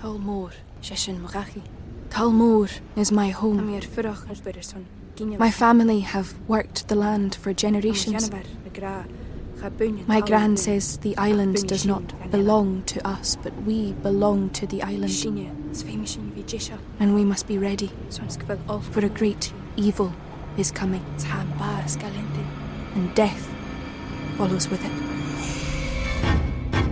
Talmor, Shishin Marachi. Talmor is my home. My family have worked the land for generations. My gran says the island does not belong to us, but we belong to the island. And we must be ready, for a great evil is coming, and death follows with it.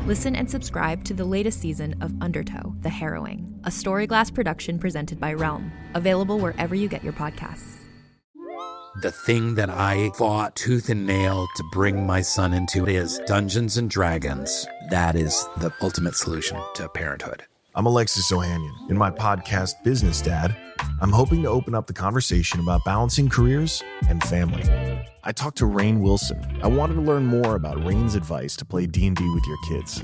Listen and subscribe to the latest season of Undertow, The Harrowing, a Storyglass production presented by Realm, available wherever you get your podcasts. The thing that I fought tooth and nail to bring my son into is Dungeons and Dragons. That is the ultimate solution to parenthood. I'm Alexis Ohanian. In my podcast, Business Dad, I'm hoping to open up the conversation about balancing careers and family. I talked to Rainn Wilson. I wanted to learn more about Rainn's advice to play D&D with your kids.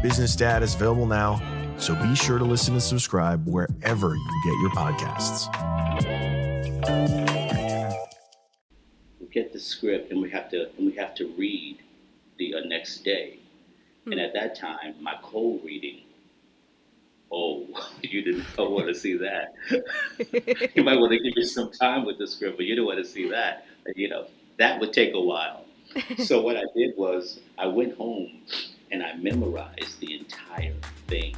Business Dad is available now, so be sure to listen and subscribe wherever you get your podcasts. We get the script and we have to read the next day. And at that time, my cold reading. Oh, you didn't want to see that. You might want to give you some time with the script, but you don't want to see that. That would take a while. So what I did was I went home and I memorized the entire thing.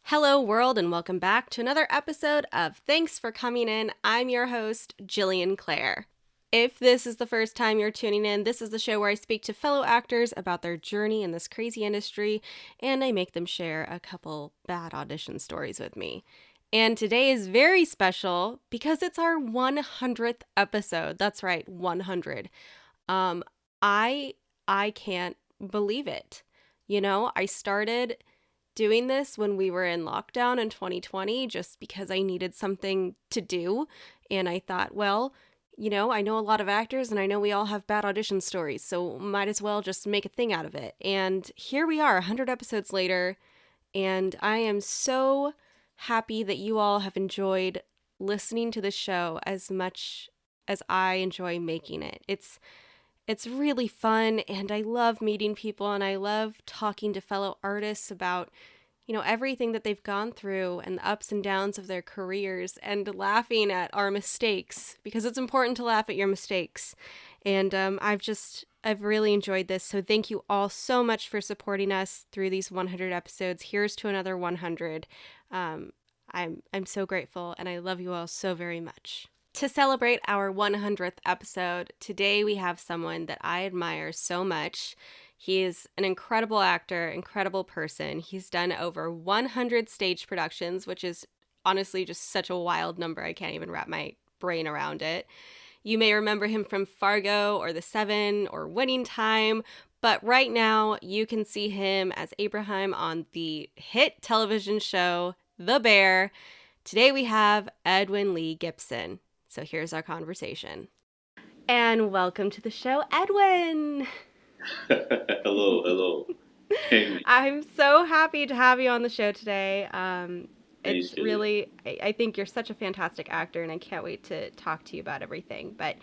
Hello, world, and welcome back to another episode of Thanks for Coming In. I'm your host, Jillian Clare. If this is the first time you're tuning in, this is the show where I speak to fellow actors about their journey in this crazy industry, and I make them share a couple bad audition stories with me. And today is very special because it's our 100th episode. That's right, 100. I can't believe it. I started doing this when we were in lockdown in 2020 just because I needed something to do. And I thought, well, I know a lot of actors and I know we all have bad audition stories, so might as well just make a thing out of it. And here we are 100 episodes later, and I am so happy that you all have enjoyed listening to the show as much as I enjoy making it. It's really fun, and I love meeting people, and I love talking to fellow artists about, everything that they've gone through and the ups and downs of their careers, and laughing at our mistakes, because it's important to laugh at your mistakes. And I've really enjoyed this, so thank you all so much for supporting us through these 100 episodes. Here's to another 100. I'm so grateful, and I love you all so very much. To celebrate our 100th episode, today we have someone that I admire so much. He is an incredible actor, incredible person. He's done over 100 stage productions, which is honestly just such a wild number. I can't even wrap my brain around it. You may remember him from Fargo or The Seven or Winning Time, but right now you can see him as Abraham on the hit television show The Bear. Today we have Edwin Lee Gibson. So here's our conversation. And welcome to the show, Edwin. Hello. Hey. I'm so happy to have you on the show today. It's really, I think you're such a fantastic actor, and I can't wait to talk to you about everything. But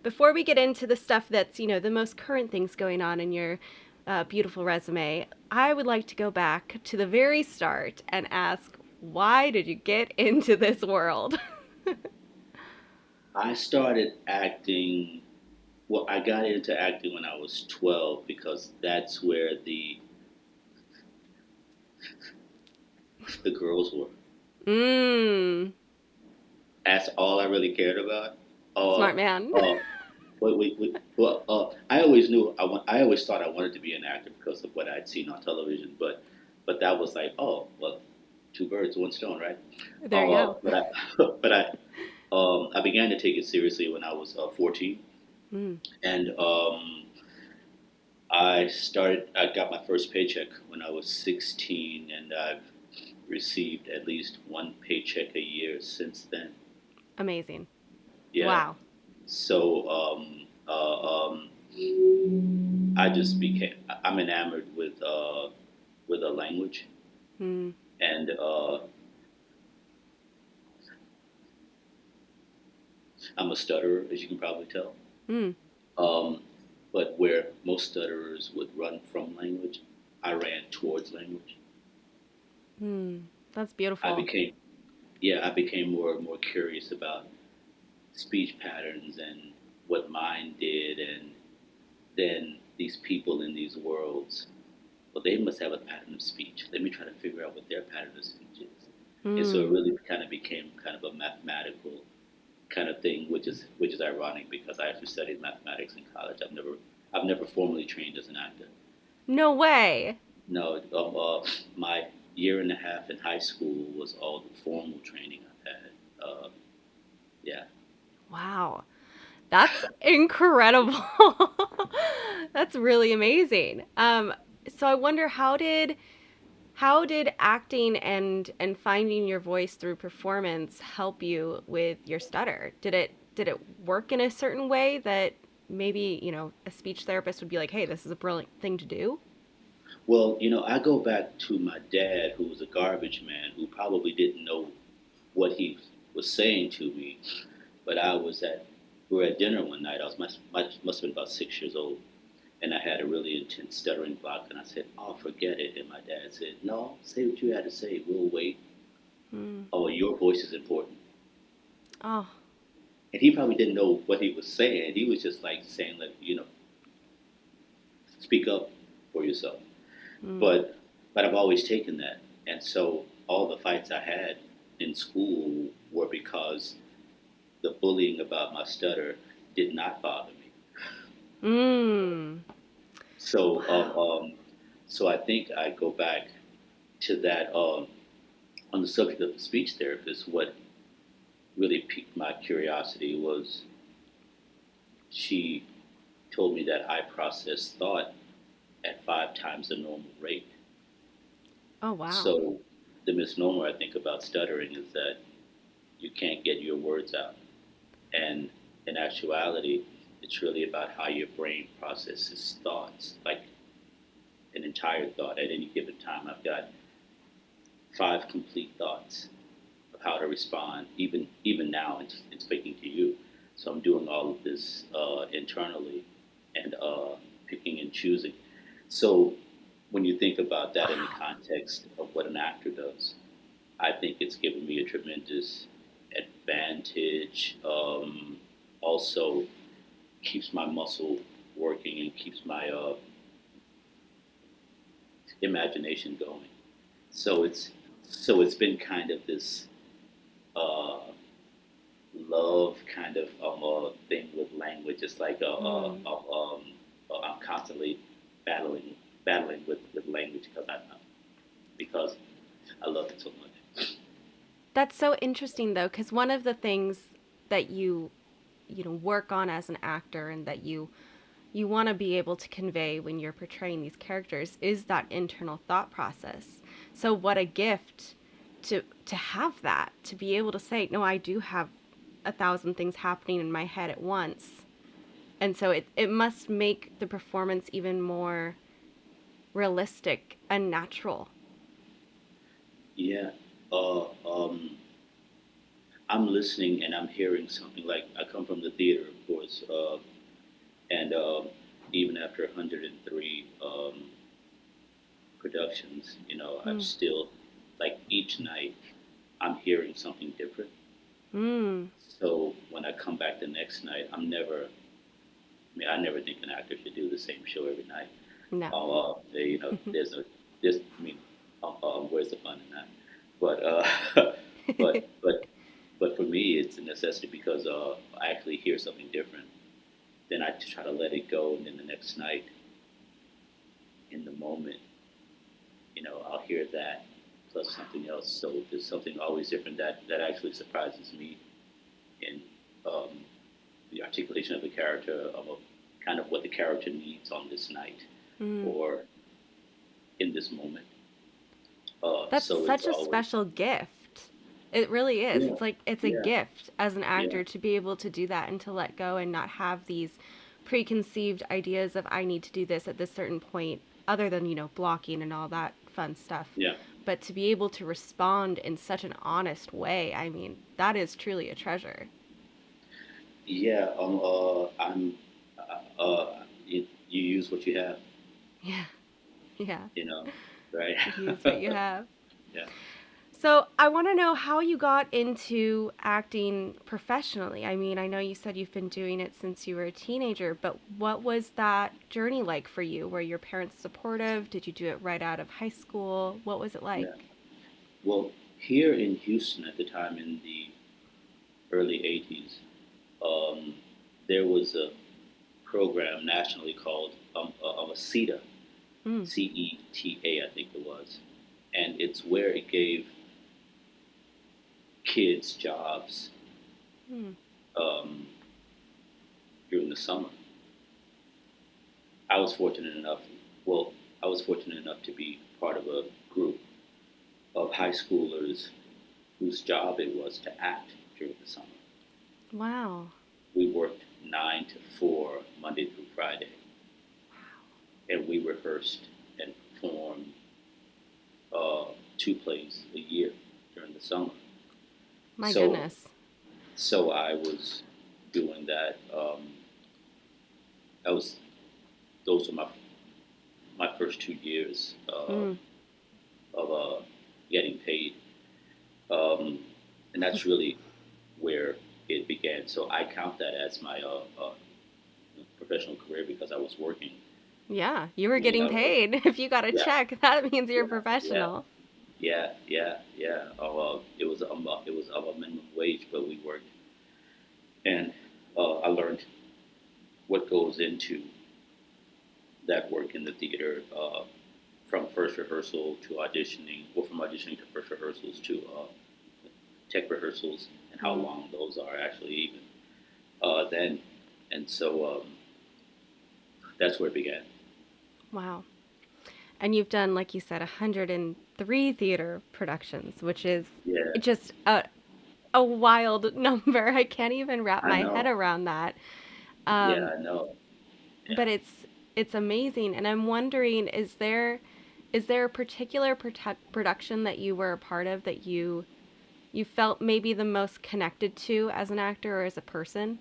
before we get into the stuff that's, the most current things going on in your beautiful resume, I would like to go back to the very start and ask, why did you get into this world? I started acting, I got into acting when I was 12 because that's where the girls were. That's all I really cared about. Smart man. I always knew, I always thought I wanted to be an actor because of what I'd seen on television, but that was like, two birds, one stone, right? There you go. I began to take it seriously when I was 14, and I got my first paycheck when I was 16, and I've received at least one paycheck a year since then. Amazing. Yeah. Wow. So I'm enamored with a language, and I'm a stutterer, as you can probably tell. Mm. But where most stutterers would run from language, I ran towards language. That's I beautiful. became, I became more and more curious about speech patterns and what mine did, and then these people in these worlds, well, they must have a pattern of speech. Let me try to figure out what their pattern of speech is. And so it really kind of became kind of a mathematical kind of thing, which is ironic because I actually studied mathematics in college. I've never formally trained as an actor. No way. No, my year and a half in high school was all the formal training I've had. Yeah. Wow. That's incredible. That's really amazing. So I wonder how did acting and finding your voice through performance help you with your stutter? Did it work in a certain way that maybe, a speech therapist would be like, "Hey, this is a brilliant thing to do?" Well, I go back to my dad, who was a garbage man, who probably didn't know what he was saying to me. But we were at dinner one night. I was must have been about 6 years old, and I had a really intense stuttering block. And I said, "Oh, forget it." And my dad said, "No, say what you had to say. We'll wait. Oh, your voice is important." Oh, And he probably didn't know what he was saying. He was just like saying, like, speak up for yourself. But I've always taken that, and so all the fights I had in school were because the bullying about my stutter did not bother me. mm. So, so I think I go back to that on the subject of the speech therapist. What really piqued my curiosity was she told me that I process thought at 5 times the normal rate. Oh, wow. So the misnomer I think about stuttering is that you can't get your words out. And in actuality, it's really about how your brain processes thoughts, like an entire thought. At any given time, I've got 5 complete thoughts of how to respond, even now in speaking to you. So I'm doing all of this internally and picking and choosing. So when you think about that in the context of what an actor does, I think it's given me a tremendous advantage. Also keeps my muscle working and keeps my imagination going. So it's been kind of this uh, love kind of thing with language. It's like I'm constantly battling with language because I love it so much. That's so interesting, though, because one of the things that you work on as an actor and that you want to be able to convey when you're portraying these characters is that internal thought process. So what a gift to have that, to be able to say, no, I do have 1,000 things happening in my head at once. And so it must make the performance even more realistic and natural. Yeah. Uh, um, I'm listening and I'm hearing something like I come from the theater, of course, and even after 103 productions, I'm still like each night I'm hearing something different. Mm. So when I come back the next night, I never think an actor should do the same show every night. No. There's, where's the fun in that? But, but for me, it's a necessity because I actually hear something different. Then I try to let it go, and then the next night, in the moment, I'll hear that plus something else. So there's something always different that actually surprises me in um, the articulation of the character, of kind of what the character needs on this night or in this moment. That's So such it's a always special gift. It really is. yeah, It's like it's a yeah, gift as an yeah, actor to be able to do that and to let go and not have these preconceived ideas of I need to do this at this certain point, other than, blocking and all that fun stuff. yeah. But to be able to respond in such an honest way, I mean, that is truly a treasure. Yeah. I'm. You use what you have. Yeah. Yeah. You know, right? Use what you have. Yeah. So I want to know how you got into acting professionally. I mean, I know you said you've been doing it since you were a teenager, but what was that journey like for you? Were your parents supportive? Did you do it right out of high school? What was it like? Yeah. Well, here in Houston at the time in the early '80s, um, there was a program nationally called a CETA, Mm. CETA, I think it was, and it's where it gave kids jobs Mm. um, during the summer. I was fortunate enough. Well, I was fortunate enough to be part of a group of high schoolers whose job it was to act during the summer. Wow. We worked 9 to 4 Monday through Friday, and we rehearsed and performed 2 plays a year during the summer. My So, goodness. so I was doing that. I was those were my first 2 years Mm. of getting paid, um, and that's really where it began. So I count that as my professional career because I was working. Yeah, you were And getting I was, paid. If you got a yeah, check, that means you're yeah, yeah, professional. yeah. It was a minimum wage, but we worked, and I learned what goes into that work in the theater, from first rehearsal to auditioning, or from auditioning to first rehearsals to tech rehearsals, and how Mm. long those are actually even then. And so that's where it began. Wow. And you've done, like you said, 103 theater productions, which is Yeah, just a wild number. I can't even wrap I my head know. around that. Yeah, Um, I know. Yeah. but it's amazing, and I'm wondering, is there a particular production that you were a part of that you felt maybe the most connected to as an actor or as a person?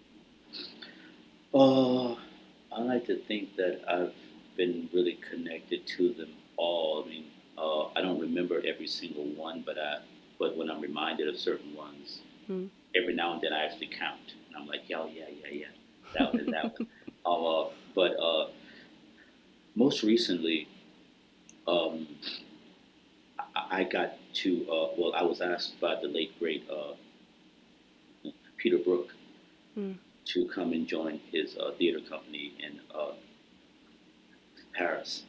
Uh, I like to think that I've been really connected to them all. I mean, I don't remember every single one, but when I'm reminded of certain ones, Mm. every now and then I actually count, and I'm like, yeah, yeah, that one and that one. But most recently, um, I got to. Well, I was asked by the late great Peter Brook Mm. to come and join his theater company in Paris.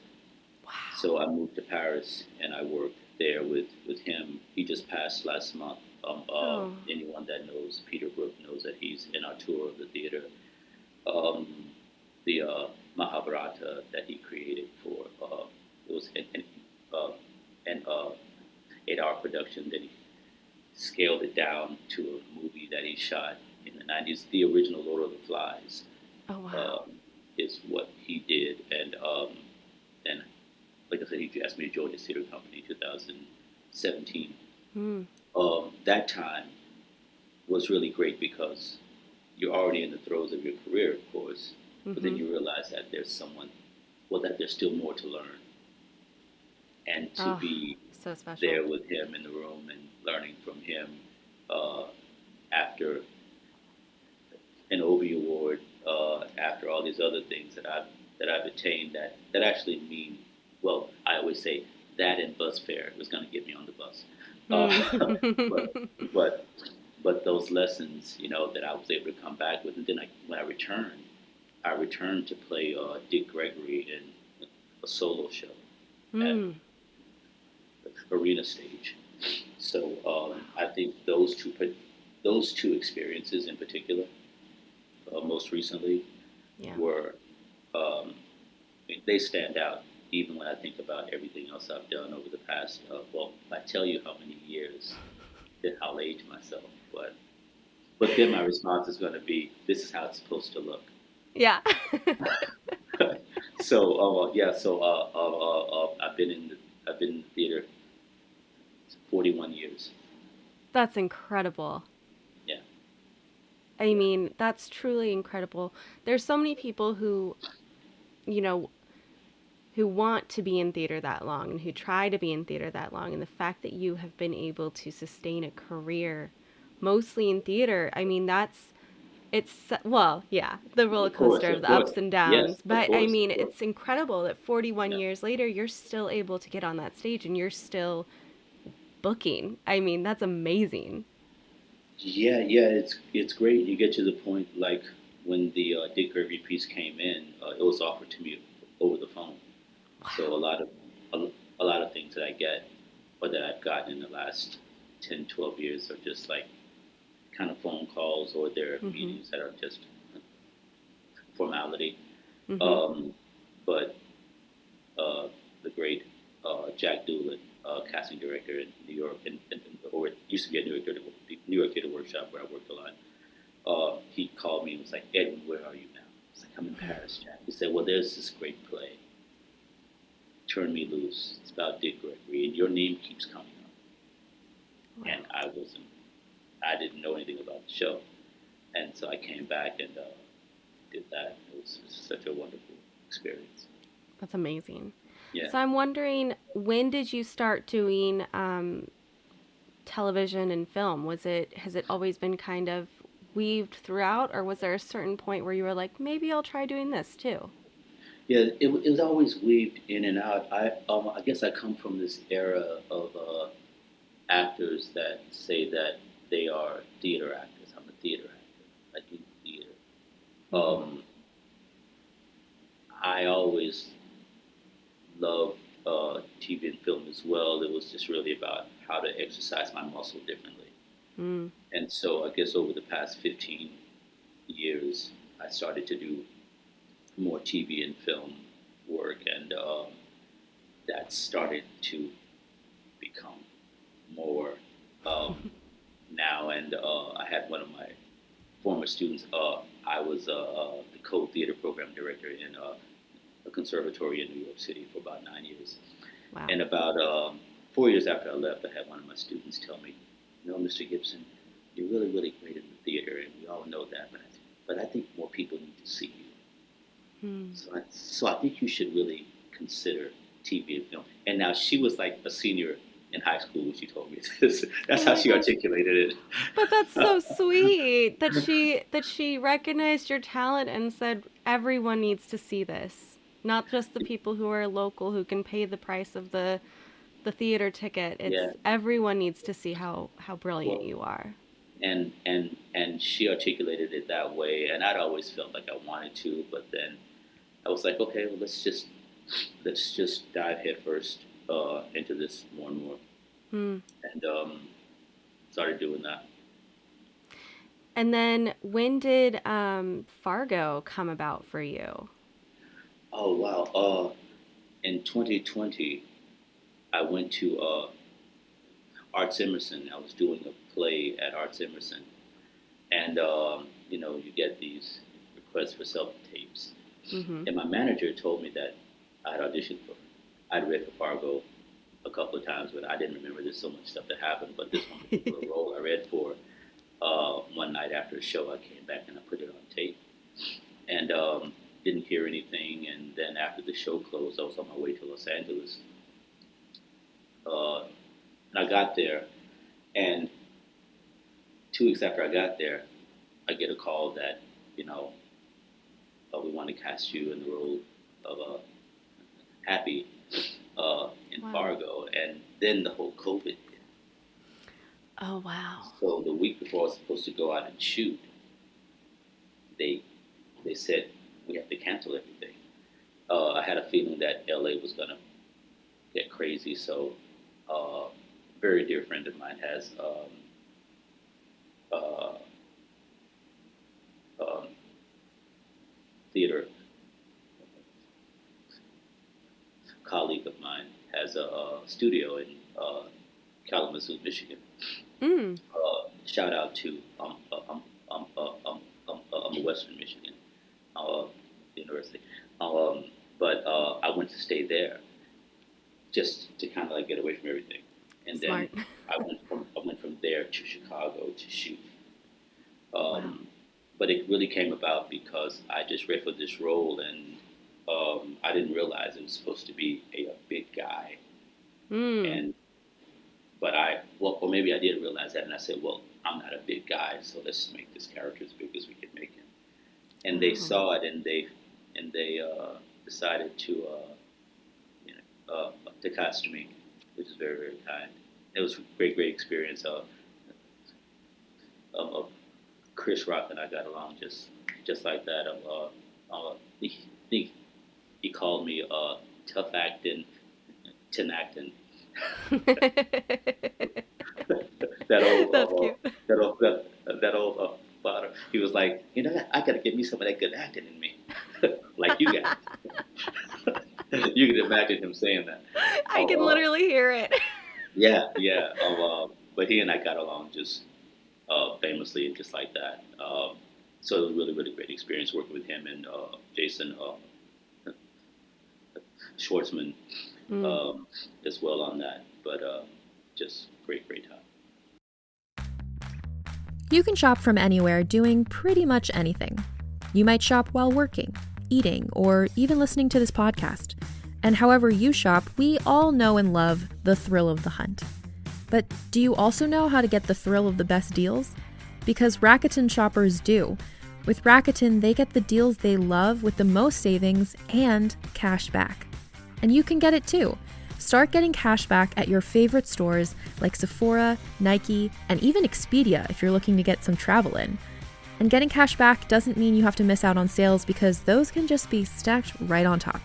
Wow. So I moved to Paris and I worked there with him. He just passed last month. Oh. Anyone that knows Peter Brook knows that he's an auteur of the theater. Um, the Mahabharata that he created for it was uh, an 8 hour production. Then he scaled it down to a movie that he shot in the '90s. The original Lord of the Flies Oh, wow. um, is what he did, and like I said, he asked me to join his theater company in 2017. Mm. That time was really great because you're already in the throes of your career, of course, but then Mm-hmm. you realize that that there's still more to learn, and to Oh, be so special. there with him in the room and learning from him uh, after an O.B.I.E award, after all these other things that I've attained that actually mean well. I always say that and bus fare was going to get me on the bus, but Mm. but but those lessons, that I was able to come back with, and then when I returned to play Dick Gregory in a solo show at Mm. the arena stage. So I think those two experiences in particular, most recently, Yeah. were they stand out even when I think about everything else I've done over the past. Well, if I tell you how many years, then I'll age myself. But then my response is going to be, "This is how it's supposed to look." Yeah. So yeah, so I've been in the theater 41 years. That's incredible. Yeah, I mean, that's truly incredible. There's so many people who, you know, who want to be in theater that long and who try to be in theater that long. And the fact that you have been able to sustain a career mostly in theater, I mean, well, yeah, the roller coaster of Of the course. ups and Yes, downs. of But I course, mean, of course. it's incredible that 41 Yeah. years later, you're still able to get on that stage and you're still booking. I mean, that's amazing. Yeah, it's great. You get to the point like when the Dick Gregory piece came in, it was offered to me over the phone. So a lot of things that I get or that I've gotten in the last 10, 12 years are just like kind of phone calls or they're Mm-hmm. meetings that are just formality. Mm-hmm. But the great Jack Doolin, casting director in New York, or it used to be a New York Theater Workshop where I worked a lot. He called me and was like, Edwin, where are you now? I was like, I'm in Paris, Jack. He said, well, there's this great play, Turn Me Loose. It's about Dick Gregory, and your name keeps coming up. Wow. And I didn't know anything about the show. And so I came back and did that. It was such a wonderful experience. That's amazing. Yeah. So I'm wondering, when did you start doing television and film? Has it always been kind of weaved throughout, or was there a certain point where you were like, maybe I'll try doing this too? Yeah, it was always weaved in and out. I guess I come from this era of actors that say that they are theater actors. I'm a theater actor. I do theater. Mm-hmm. I always loved TV and film as well. It was just really about how to exercise my muscle differently. Mm. And so I guess over the past 15 years, I started to do more TV and film work, and that started to become more now. And I had one of my former students. I was the co-theater program director in a conservatory in New York City for about 9 years. Wow. And about 4 years after I left, I had one of my students tell me, Mr. Gibson, you're really, really great in the theater, and we all know that, but I think more people need to see you. Mm. So I think you should really consider TV and film. And now she was like a senior in high school when she told me this. That's Oh how my she gosh. articulated it. But that's so sweet that she recognized your talent and said everyone needs to see this. Not just the people who are local who can pay the price of the theater ticket. It's Yeah. everyone needs to see how brilliant Well, you are. and she articulated it that way, and I'd always felt like I wanted to, but then I was like, okay, well, let's just dive headfirst into this more and more, Hmm. and started doing that. And then when did Fargo come about for you? Oh wow! In 2020, I went to Arts Emerson. I was doing a play at Arts Emerson, and you get these requests for self tapes, Mm-hmm. and my manager told me that I'd auditioned for. I'd read for Fargo a couple of times, but I didn't remember there's so much stuff that happened. But this one particular role I read for, one night after a show, I came back and I put it on tape, and didn't hear anything. And then after the show closed, I was on my way to Los Angeles, and I got there, and 2 weeks after I got there, I get a call that we want to cast you in the role of Happy in Wow. Fargo, and then the whole COVID hit. Oh wow. So the week before I was supposed to go out and shoot, they said we have to cancel everything. I had a feeling that LA was gonna get crazy, so a very dear friend of mine has theater colleague of mine has a studio in Kalamazoo, Michigan. Mm. Shout out to Western Michigan University. But I went to stay there just to kind of like get away from everything, and Smart. then I went from there to Chicago to shoot. Wow. but it really came about because I just read for this role, and I didn't realize it was supposed to be a big guy. And or maybe I did realize that, and I said, well, I'm not a big guy, so let's make this character as big as we can make him. And they saw it, and they decided to cast me, which is very, very kind. It was a great experience. Chris Rock and I got along just like that. He called me tough acting, tin acting. That's cute. That old father. He was like, I gotta get me some of that good acting in me, like you got. You can imagine him saying that. I can literally hear it. Yeah. But he and I got along just famously, just like that. So it was a really, really great experience working with him and Jason Schwartzman as well on that. But just great time. You can shop from anywhere doing pretty much anything. You might shop while working, eating, or even listening to this podcast. And however you shop, we all know and love the thrill of the hunt. But do you also know how to get the thrill of the best deals? Because Rakuten shoppers do. With Rakuten, they get the deals they love with the most savings and cash back. And you can get it too. Start getting cash back at your favorite stores like Sephora, Nike, and even Expedia if you're looking to get some travel in. And getting cash back doesn't mean you have to miss out on sales because those can just be stacked right on top.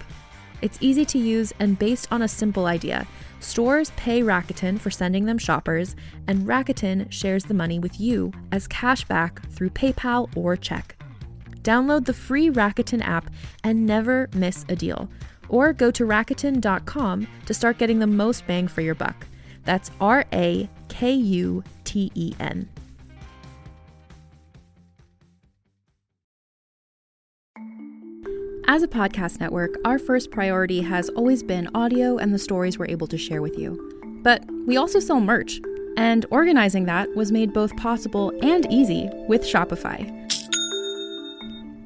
It's easy to use and based on a simple idea. Stores pay Rakuten for sending them shoppers, and Rakuten shares the money with you as cash back through PayPal or check. Download the free Rakuten app and never miss a deal. Or go to Rakuten.com to start getting the most bang for your buck. That's Rakuten. As a podcast network, our first priority has always been audio and the stories we're able to share with you. But we also sell merch, and organizing that was made both possible and easy with Shopify.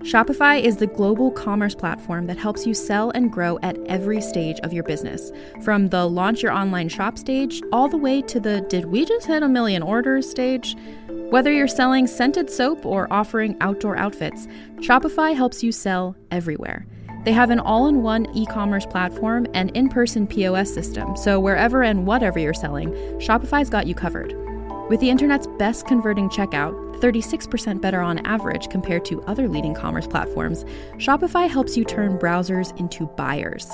Shopify is the global commerce platform that helps you sell and grow at every stage of your business, from the launch your online shop stage all the way to the did we just hit 1 million orders stage. Whether you're selling scented soap or offering outdoor outfits, Shopify helps you sell everywhere. They have an all-in-one e-commerce platform and in-person POS system, so wherever and whatever you're selling, Shopify's got you covered. With the internet's best converting checkout, 36% better on average compared to other leading commerce platforms, Shopify helps you turn browsers into buyers.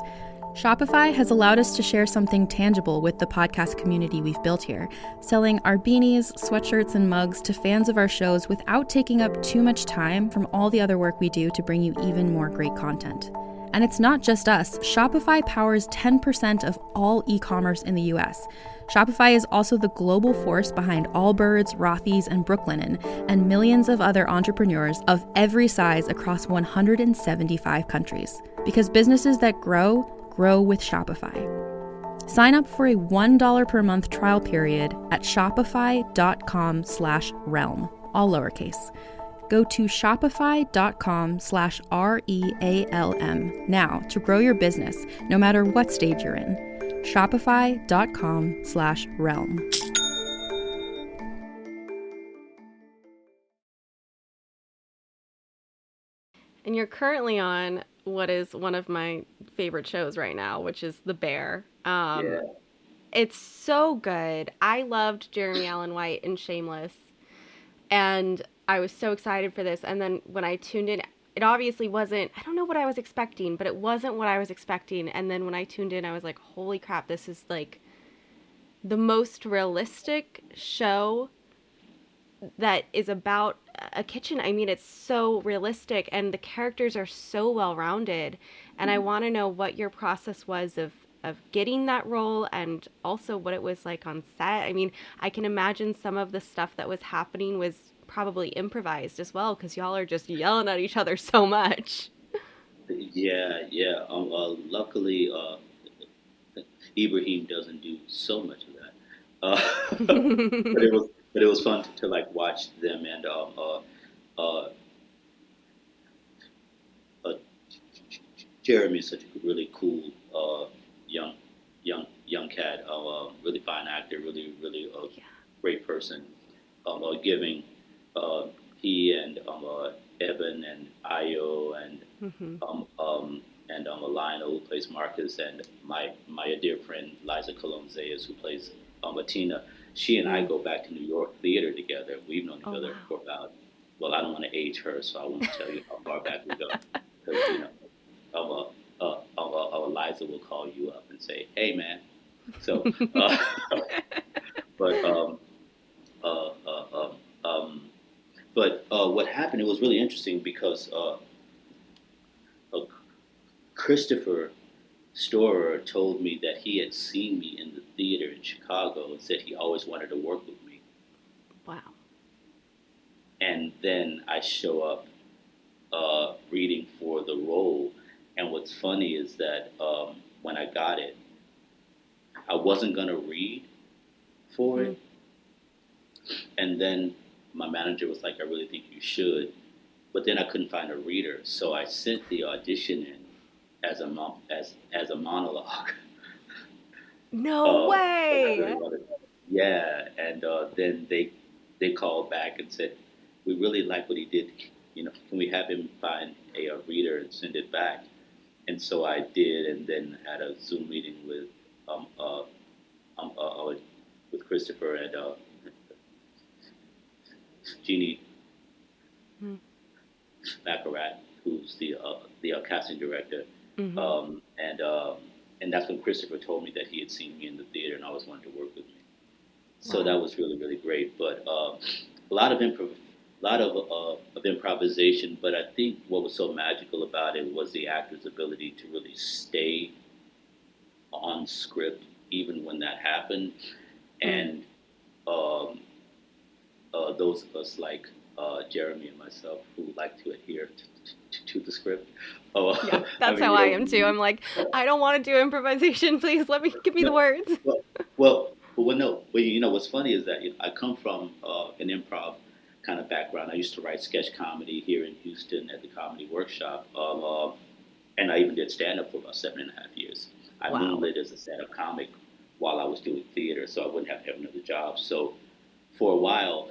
Shopify has allowed us to share something tangible with the podcast community we've built here, selling our beanies, sweatshirts, and mugs to fans of our shows without taking up too much time from all the other work we do to bring you even more great content. And it's not just us. Shopify powers 10% of all e-commerce in the US. Shopify is also the global force behind Allbirds, Rothy's, and Brooklinen, and millions of other entrepreneurs of every size across 175 countries. Because businesses that grow with Shopify. Sign up for a $1 per month trial period at shopify.com/realm, all lowercase. Go to shopify.com/REALM now to grow your business, no matter what stage you're in. Shopify.com/realm. And you're currently on what is one of my favorite shows right now, which is The Bear. Yeah. It's so good. I loved Jeremy Allen White in Shameless, and I was so excited for this. And then when I tuned in, it obviously wasn't, I don't know what I was expecting, but it wasn't what I was expecting. And then when I tuned in, I was like, holy crap, this is like the most realistic show that is about a kitchen. I mean, it's so realistic and the characters are so well-rounded. And I want to know what your process was of getting that role and also what it was like on set. I mean, I can imagine some of the stuff that was happening was probably improvised as well because y'all are just yelling at each other so much. Yeah. Luckily, Ibrahim doesn't do so much of that. But it was fun to like watch them, and Jeremy is such a really cool young young cat, really fine actor, really great person, giving. He and Evan and Io and Lionel, who plays Marcus, and my dear friend Liza Colon-Zayas, who plays Latina. She and I go back to New York theater together. We've known each other for about, well, I don't want to age her, so I won't tell you how far back we go. Because, Liza will call you up and say, hey, man. So, but what happened, it was really interesting because Christopher Storer told me that he had seen me in the theater in Chicago and said he always wanted to work with me. Wow. And then I show up reading for the role. And what's funny is that when I got it, I wasn't going to read for it. And then my manager was like, I really think you should. But then I couldn't find a reader. So I sent the audition in as a monologue. No way. Yeah, and then they called back and said, we really like what he did. Can we have him find a reader and send it back? And so I did, and then had a Zoom meeting with Christopher and Jeannie Baccarat, who's the casting director. And that's when Christopher told me that he had seen me in the theater and always wanted to work with me. So that was really, really great. But a lot of improvisation. But I think what was so magical about it was the actor's ability to really stay on script even when that happened. And those of us like Jeremy and myself who like to adhere to the script. That's how I am too. I'm like, I don't want to do improvisation. Please give me the words. Well, no. But what's funny is that I come from an improv kind of background. I used to write sketch comedy here in Houston at the Comedy Workshop, and I even did stand up for about 7.5 years. I moonlit as a stand-up comic while I was doing theater, so I wouldn't have to have another job. So for a while,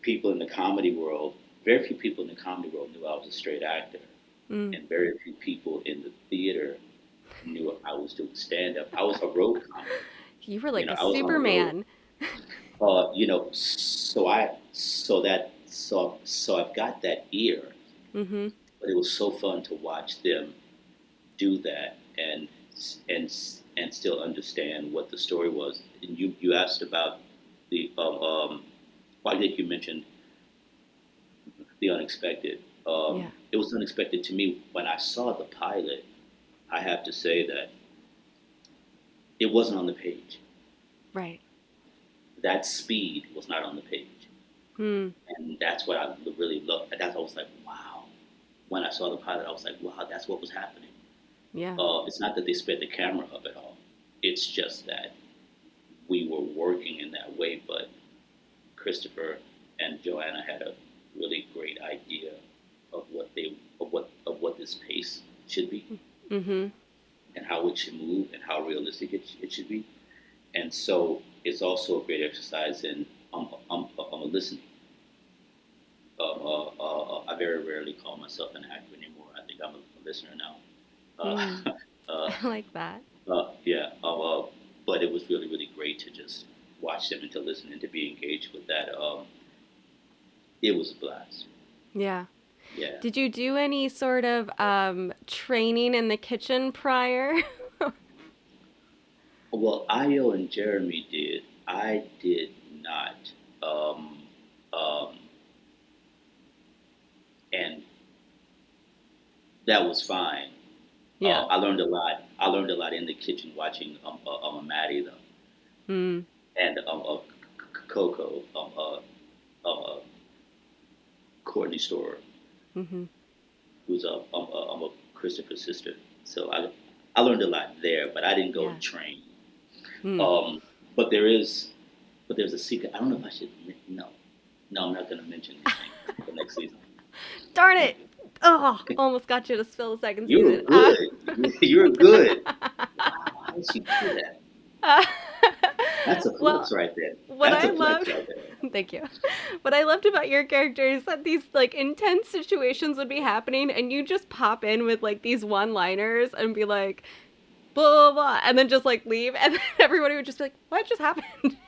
people in the comedy world, very few people in the comedy world knew I was a straight actor. And very few people in the theater knew I was doing stand-up. I was a road comic. You were like a Superman. So I've got that ear. But it was so fun to watch them do that and still understand what the story was. And you asked about the I think you mentioned the unexpected. It was unexpected to me when I saw the pilot. I have to say that it wasn't on the page. Right. That speed was not on the page. And that's what I really loved. I was like, wow. When I saw the pilot, I was like, wow, that's what was happening. Yeah. It's not that they sped the camera up at all. It's just that we were working in that way. But Christopher and Joanna had a really great idea of what this pace should be, and how it should move, and how realistic it should be. And so it's also a great exercise in listening. I very rarely call myself an actor anymore. I think I'm a listener now. I like that. But it was really, really great to just watch them and to listen and to be engaged with that. It was a blast. Yeah. Yeah. Did you do any sort of training in the kitchen prior? Well, Io and Jeremy did. I did not. And that was fine. Yeah. I learned a lot. I learned a lot in the kitchen watching Maddie though, and Coco, Courtney Storer, who's a Christopher's sister. So I learned a lot there, but I didn't go and train. But there's a secret. I don't know if I should. No, I'm not going to mention anything for next season. Darn it! Oh, almost got you to spill the second You were season. good. You were good. Wow, how did she do that? Uh, That's a flex well, right there. what That's I a flex loved, right there. thank you. What I loved about your character is that these like intense situations would be happening, and you just pop in with like these one-liners and be like, blah blah blah, and then just like leave, and then everybody would just be like, what just happened?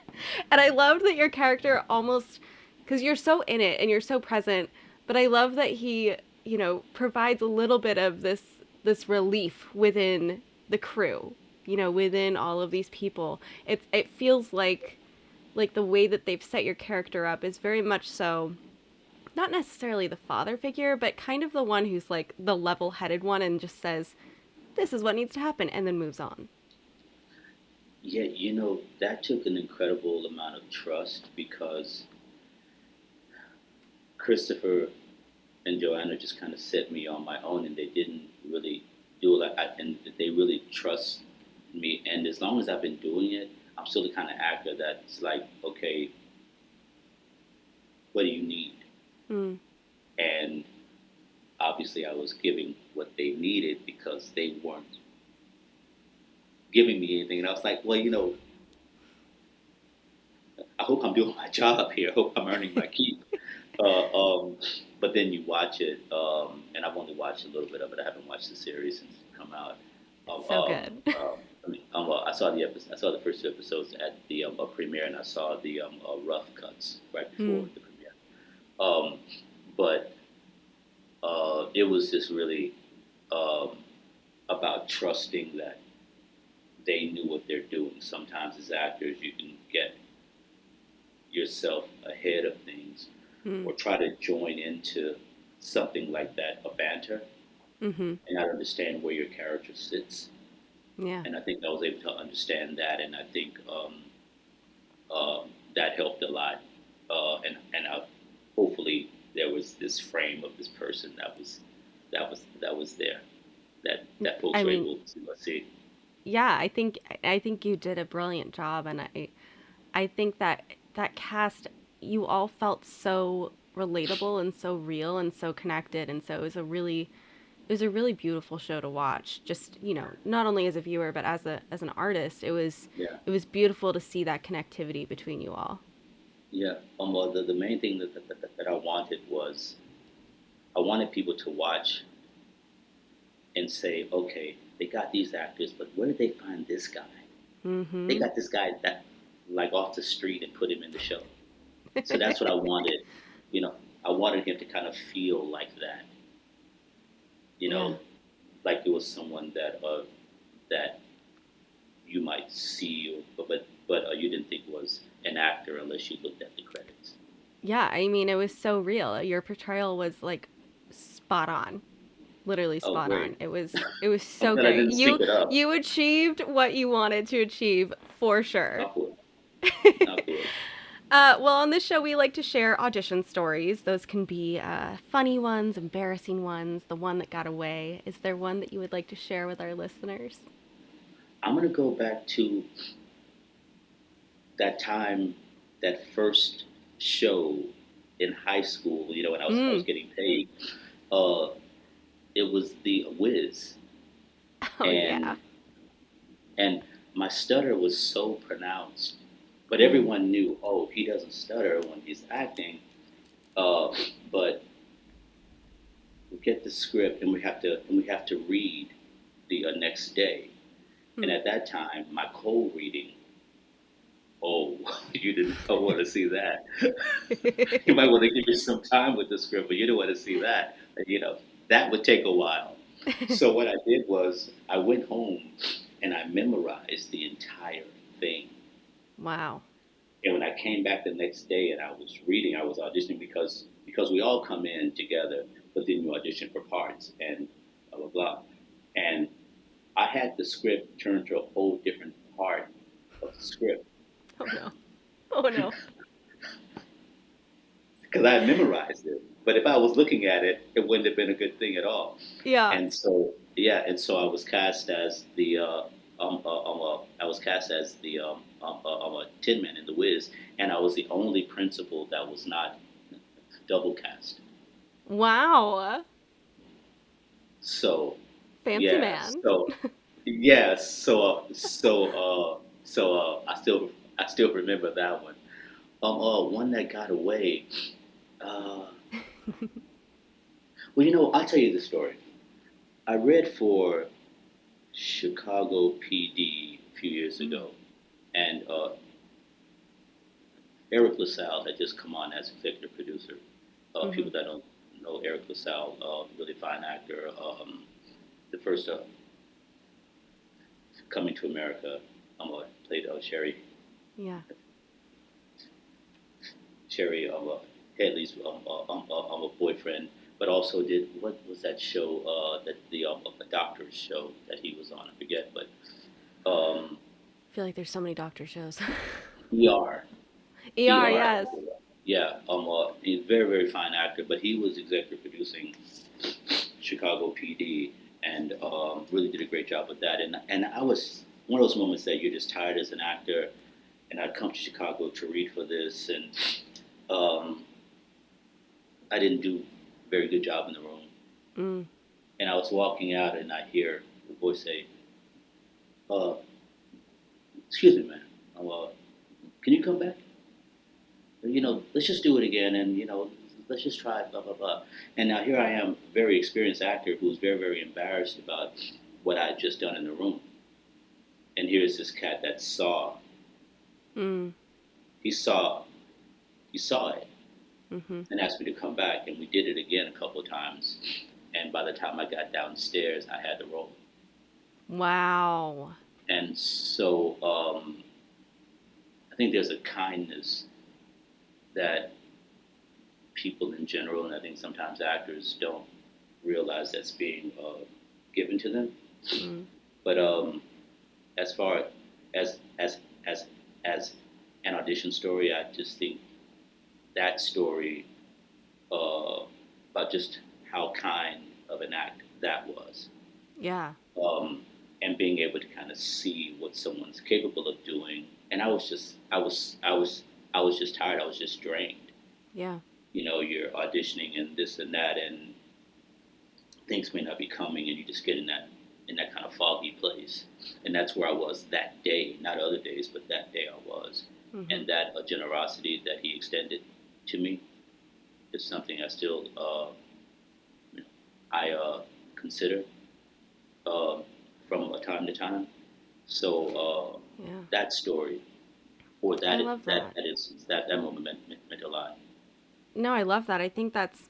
And I loved that your character almost, because you're so in it and you're so present, but I love that he, provides a little bit of this relief within the crew, within all of these people. It feels like the way that they've set your character up is very much so not necessarily the father figure, but kind of the one who's like the level-headed one and just says, this is what needs to happen, and then moves on. Yeah, that took an incredible amount of trust because Christopher and Joanna just kind of set me on my own, and they didn't really do it. And they really trust me. And as long as I've been doing it, I'm still the kind of actor that's like, okay, what do you need? Mm. And obviously, I was giving what they needed because they weren't giving me anything. And I was like, well, I hope I'm doing my job here. I hope I'm earning my keep. But then you watch it, and I've only watched a little bit of it. I haven't watched the series since it's come out. So good. I saw the episode. I saw the first 2 episodes at the premiere, and I saw the rough cuts right before the premiere. But it was just really about trusting that they knew what they're doing. Sometimes as actors, you can get yourself ahead of things or try to join into something like that, a banter, and not understand where your character sits. Yeah. And I think I was able to understand that, and I think that helped a lot. And hopefully there was this frame of this person that was there that folks were able to see. Yeah, I think you did a brilliant job, and I think that cast, you all felt so relatable and so real and so connected, and so it was a really beautiful show to watch. Just, not only as a viewer but as an artist, it was beautiful to see that connectivity between you all. Yeah, well, the main thing that I wanted was I wanted people to watch and say, okay, they got these actors, but where did they find this guy? Mm-hmm. They got this guy that like off the street and put him in the show. So that's what I wanted. I wanted him to kind of feel like that. Like it was someone that you might see, but you didn't think was an actor unless you looked at the credits. Yeah, I mean, it was so real. Your portrayal was like spot on. Literally spot on. It was so glad I great. didn't sync it up. You achieved what you wanted to achieve for sure. Not good. Well, on this show, we like to share audition stories. Those can be funny ones, embarrassing ones, the one that got away. Is there one that you would like to share with our listeners? I'm going to go back to that time, that first show in high school, when I was getting paid. It was the Wiz. Oh, yeah. And my stutter was so pronounced. But everyone knew, he doesn't stutter when he's acting. But we get the script and we have to read the next day. And at that time, my cold reading, you didn't want to see that. You might want to give me some time with the script, but you don't want to see that. That would take a while. So what I did was I went home and I memorized the entire thing. Wow. And when I came back the next day and I was reading, I was auditioning because we all come in together, but then you audition for parts and blah, blah, blah. And I had the script turned to a whole different part of the script. Oh, no. Oh, no. Because I had memorized it. But if I was looking at it, it wouldn't have been a good thing at all. Yeah. And so I was cast as the Tin Man in The Wiz, and I was the only principal that was not double cast. Wow. So Fancy yeah, man. I still remember that one. One that got away. Uh, well, I'll tell you the story. I read for Chicago PD a few years ago, and Eric LaSalle had just come on as executive producer. People that don't know Eric LaSalle, really fine actor. The first Coming to America, played Sherry. Yeah. Sherry Headley's a boyfriend, but also did, what was that show, that the doctor's show that he was on? I forget, but I feel like there's so many doctor shows. ER. ER, ER. yes. Yeah, he's a very, very fine actor, but he was executive producing Chicago PD, and really did a great job with that. And I was one of those moments that you're just tired as an actor, and I'd come to Chicago to read for this, and I didn't do a very good job in the room. And I was walking out, and I hear the voice say, "Excuse me, man. Can you come back? Let's just do it again, and let's just try blah blah blah." And now here I am, very experienced actor who's very, very embarrassed about what I had just done in the room. And here's this cat that saw. He saw it, and asked me to come back, and we did it again a couple of times. And by the time I got downstairs, I had the role. Wow. And so I think there's a kindness that people in general, and I think sometimes actors don't realize that's being given to them. But as far as an audition story, I just think that story about just how kind of an act that was. Yeah. And being able to kind of see what someone's capable of doing. And I was just tired. I was just drained. Yeah. You're auditioning and this and that, and things may not be coming, and you just get in that kind of foggy place. And that's where I was that day, not other days, but that day I was. And that generosity that he extended to me is something I still consider from time to time. So that story, or that I love that. that moment meant a lot. No, I love that. I think that's,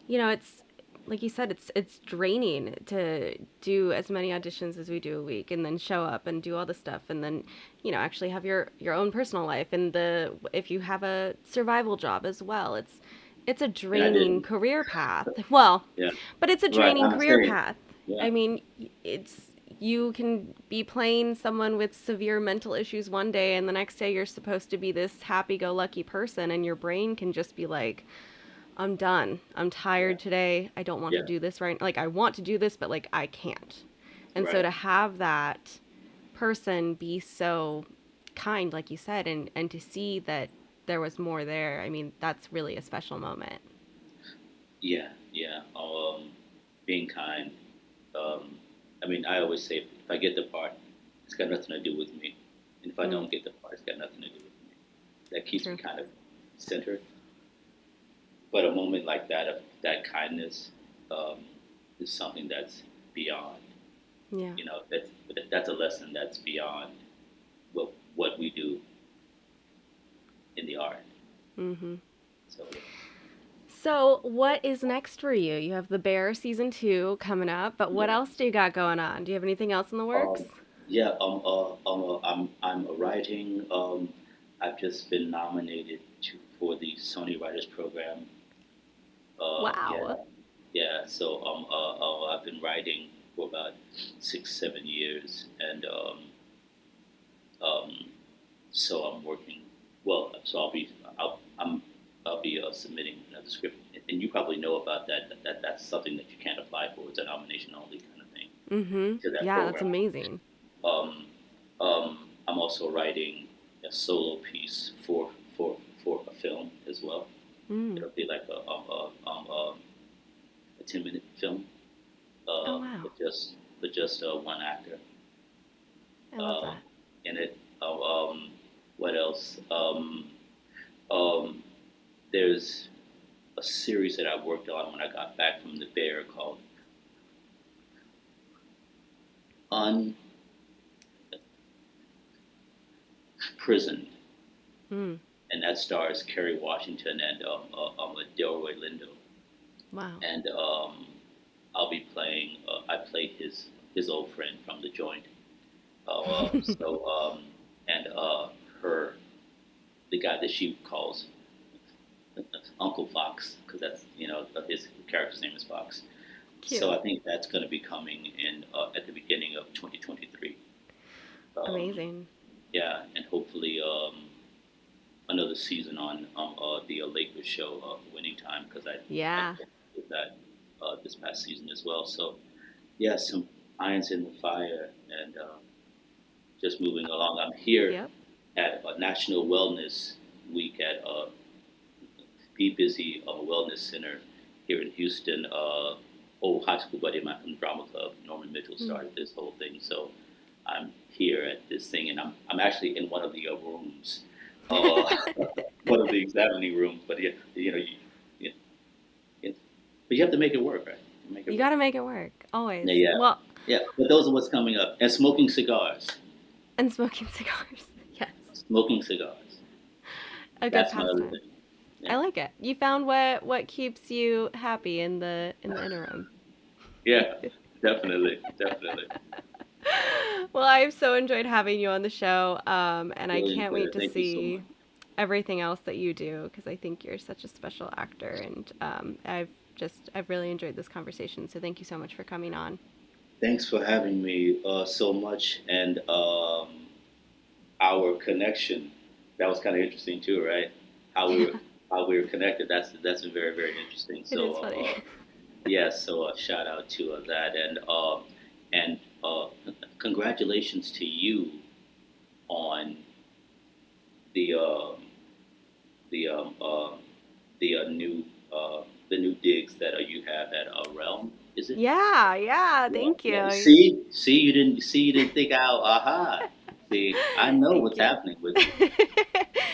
it's like you said, it's draining to do as many auditions as we do a week, and then show up and do all the stuff, and then actually have your own personal life, and if you have a survival job as well, it's a draining career path. Well, but it's a draining career path. Yeah. I mean, you can be playing someone with severe mental issues one day, and the next day you're supposed to be this happy-go-lucky person, and your brain can just be like, I'm done. I'm tired today. I don't want to do this right. Like, I want to do this, but like, I can't. And so to have that person be so kind, like you said, and to see that there was more there, I mean, that's really a special moment. Yeah. Being kind. I mean, I always say, if I get the part, it's got nothing to do with me. And if I don't get the part, it's got nothing to do with me. That keeps me kind of centered. But a moment like that, of that kindness, is something that's beyond. Yeah. That's a lesson that's beyond what we do in the art. So what is next for you? You have The Bear season 2 coming up, but what else do you got going on? Do you have anything else in the works? I'm writing. I've just been nominated for the Sony Writers Program. Wow. Yeah. So I've been writing for about 6-7 years, and so I'm working. Well, so I'll be submitting another script, and you probably know about that. That's something that you can't apply for. It's a nomination only kind of thing. To that program. That's amazing. I'm also writing a solo piece for a film as well. It'll be like a 10-minute film, wow. with just one actor. I love that. In it. What else? There's a series that I worked on when I got back from the Bear called Unprisoned. Hmm. And that stars Kerry Washington and Delroy Lindo. Wow. And I'll be playing. I played his old friend from The Joint. And the guy that she calls Uncle Fox, because that's his character's name is Fox. Cute. So I think that's going to be coming in at the beginning of 2023. Amazing. Yeah, and hopefully another season on the Lakers show, Winning Time, because I did that this past season as well. So yeah, some irons in the fire, and just moving along. I'm here at a National Wellness Week at Be Busy Wellness Center here in Houston. Old high school buddy of mine from the drama club, Norman Mitchell, started this whole thing. So I'm here at this thing, and I'm actually in one of the rooms, one of the examining rooms. But but you have to make it work, right? You got to make it work always. Yeah. Well, yeah. But those are what's coming up, and smoking cigars. And smoking cigars. Yes. Smoking cigars. That's my other thing. Yeah. I like it. You found what keeps you happy in the interim. Yeah, definitely. Well, I've so enjoyed having you on the show, and really I can't wait to Thank see you so everything else that you do, because I think you're such a special actor, and I've really enjoyed this conversation. So thank you so much for coming on. Thanks for having me so much, and our connection. That was kind of interesting too, right? How we were connected. That's very, very interesting. So it is funny. So shout out to that, and congratulations to you on the new digs that you have at Realm. Is it? Yeah. Thank you. Yeah. See, you didn't think out. Aha. See, I know what's happening with you.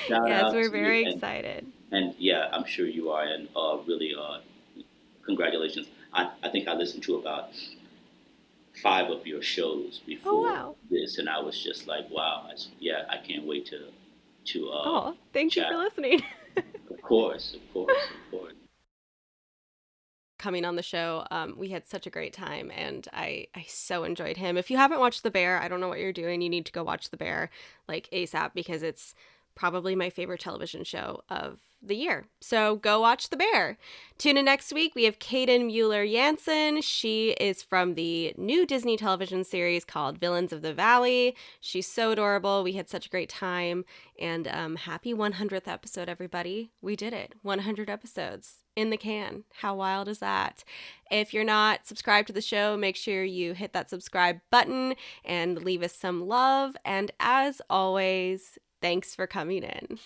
Yes, we're very excited. And yeah, I'm sure you are. And really, congratulations. I think I listened to about 5 of your shows before this, and I was just like, wow. I can't wait to. Thank you for listening. Of course. Coming on the show, we had such a great time, and I so enjoyed him. If you haven't watched The Bear, I don't know what you're doing. You need to go watch The Bear like ASAP, because it's probably my favorite television show of the year. So go watch The Bear. Tune in next week. We have Kaden Mueller-Jansen. She is from the new Disney television series called Villains of the Valley. She's so adorable. We had such a great time. And happy 100th episode, everybody. We did it. 100 episodes in the can. How wild is that? If you're not subscribed to the show, make sure you hit that subscribe button and leave us some love. And as always, thanks for coming in.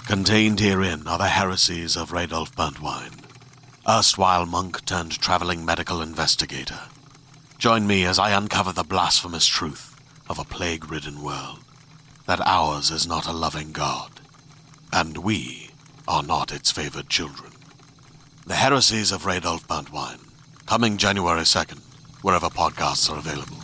Contained herein are the heresies of Radolf Burntwine, erstwhile monk turned traveling medical investigator. Join me as I uncover the blasphemous truth of a plague-ridden world, that ours is not a loving God, and we are not its favored children. The heresies of Radolf Burntwine, coming January 2nd, wherever podcasts are available.